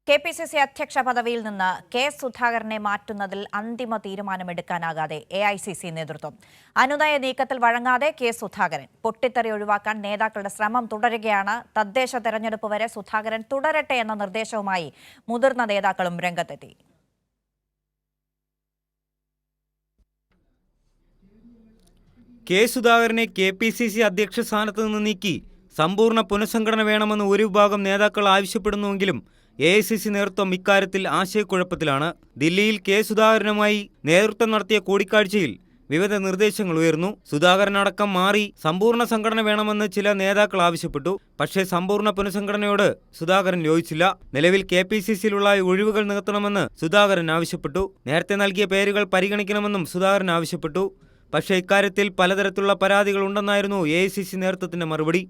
KPCC അധ്യക്ഷ പദവിയിൽ നിന്ന് കെ സുധാകരനെ മാറ്റുന്നതിൽ അന്തിമ തീരുമാനമെടുക്കാനാകാതെ എ.ഐ.സി.സി നേതൃത്വം. അനുനയ നീക്കത്തിൽ വഴങ്ങാതെ കെ സുധാകരൻ. പൊട്ടിത്തെറി ഒഴിവാക്കാൻ നേതാക്കളുടെ ശ്രമം തുടരുകയാണ്. തദ്ദേശ തെരഞ്ഞെടുപ്പ് വരെ സുധാകരൻ തുടരട്ടെ എന്ന നിർദ്ദേശവുമായി മുതിർന്ന നേതാക്കളും രംഗത്തെത്തി. കെ സുധാകരനെ കെ.പി.സി.സി അധ്യക്ഷ സ്ഥാനത്ത് നിന്ന് നീക്കി സമ്പൂർണ്ണ പുനഃസംഘടന വേണമെന്ന് ഒരു വിഭാഗം നേതാക്കൾ ആവശ്യപ്പെടുന്നുവെങ്കിലും എ.ഐ.സി.സി നേതൃത്വം ഇക്കാര്യത്തിൽ ആശയക്കുഴപ്പത്തിലാണ്. ദില്ലിയിൽ കെ സുധാകരനുമായി നേതൃത്വം നടത്തിയ കൂടിക്കാഴ്ചയിൽ വിവിധ നിർദ്ദേശങ്ങൾ ഉയർന്നു. സുധാകരനടക്കം മാറി സമ്പൂർണ്ണ സംഘടന വേണമെന്ന് ചില നേതാക്കൾ ആവശ്യപ്പെട്ടു. പക്ഷേ സമ്പൂർണ്ണ പുനഃസംഘടനയോട് സുധാകരൻ യോജിച്ചില്ല. നിലവിൽ കെ.പി.സി.സിയിലുള്ള ഒഴിവുകൾ നികത്തണമെന്ന് സുധാകരൻ ആവശ്യപ്പെട്ടു. നേരത്തെ നൽകിയ പേരുകൾ പരിഗണിക്കണമെന്നും സുധാകരൻ ആവശ്യപ്പെട്ടു. പക്ഷേ ഇക്കാര്യത്തിൽ പലതരത്തിലുള്ള പരാതികൾ ഉണ്ടെന്നായിരുന്നു എ.ഐ.സി.സി നേതൃത്വത്തിന്റെ മറുപടി.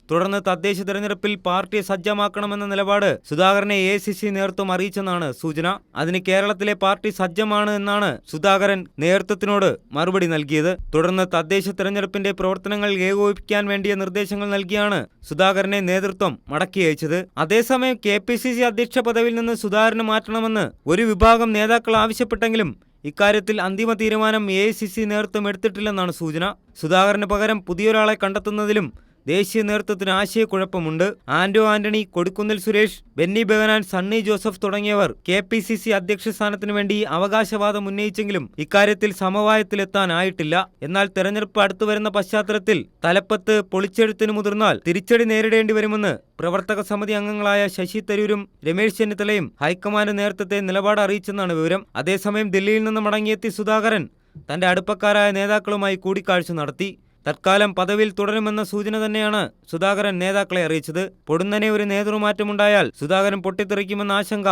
തുടർന്ന് തദ്ദേശ തെരഞ്ഞെടുപ്പിൽ പാർട്ടിയെ സജ്ജമാക്കണമെന്ന നിലപാട് സുധാകരനെ എ.ഐ.സി.സി നേതൃത്വം അറിയിച്ചെന്നാണ് സൂചന. അതിന് കേരളത്തിലെ പാർട്ടി സജ്ജമാണ് എന്നാണ് സുധാകരൻ നേതൃത്വത്തിനോട് മറുപടി നൽകിയത്. തുടർന്ന് തദ്ദേശ തെരഞ്ഞെടുപ്പിന്റെ പ്രവർത്തനങ്ങൾ ഏകോപിപ്പിക്കാൻ വേണ്ടിയ നിർദ്ദേശങ്ങൾ നൽകിയാണ് സുധാകരനെ നേതൃത്വം മടക്കി അയച്ചത്. അതേസമയം കെ.പി.സി.സി അധ്യക്ഷ പദവിയിൽ നിന്ന് സുധാകരനെ മാറ്റണമെന്ന് ഒരു വിഭാഗം നേതാക്കൾ ആവശ്യപ്പെട്ടെങ്കിലും ഇക്കാര്യത്തിൽ അന്തിമ തീരുമാനം എ.ഐ.സി.സി നേതൃത്വം എടുത്തിട്ടില്ലെന്നാണ് സൂചന. സുധാകരന് പകരം പുതിയൊരാളെ കണ്ടെത്തുന്നതിലും ദേശീയ നേതൃത്വത്തിന് ആശയക്കുഴപ്പമുണ്ട്. ആന്റണി, കൊടിക്കുന്നിൽ സുരേഷ്, ബെന്നി ബെഹനാൻ, സണ്ണി ജോസഫ് തുടങ്ങിയവർ കെ.പി.സി.സി അധ്യക്ഷ സ്ഥാനത്തിനു വേണ്ടി അവകാശവാദം ഉന്നയിച്ചെങ്കിലും ഇക്കാര്യത്തിൽ സമവായത്തിലെത്താനായിട്ടില്ല. എന്നാൽ തെരഞ്ഞെടുപ്പ് അടുത്തുവരുന്ന പശ്ചാത്തലത്തിൽ തലപ്പത്ത് പൊളിച്ചെഴുത്തിന് മുതിർന്നാൽ തിരിച്ചടി നേരിടേണ്ടി വരുമെന്ന് പ്രവർത്തക സമിതി അംഗങ്ങളായ ശശി തരൂരും രമേശ് ചെന്നിത്തലയും ഹൈക്കമാൻഡ് നേതൃത്വത്തെ നിലപാട് അറിയിച്ചെന്നാണ് വിവരം. അതേസമയം ദില്ലിയിൽ നിന്ന് മടങ്ങിയെത്തിയ സുധാകരൻ തന്റെ അടുപ്പക്കാരായ നേതാക്കളുമായി കൂടിക്കാഴ്ച നടത്തി. തൽക്കാലം പദവിയിൽ തുടരുമെന്ന സൂചന തന്നെയാണ് സുധാകരൻ നേതാക്കളെ അറിയിച്ചത്. പൊടുന്നനെ ഒരു നേതൃമാറ്റമുണ്ടായാൽ സുധാകരൻ പൊട്ടിത്തെറിക്കുമെന്ന ആശങ്ക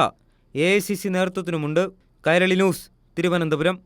എ.ഐ.സി.സി നേതൃത്വത്തിനുമുണ്ട്. കൈരളി ന്യൂസ്, തിരുവനന്തപുരം.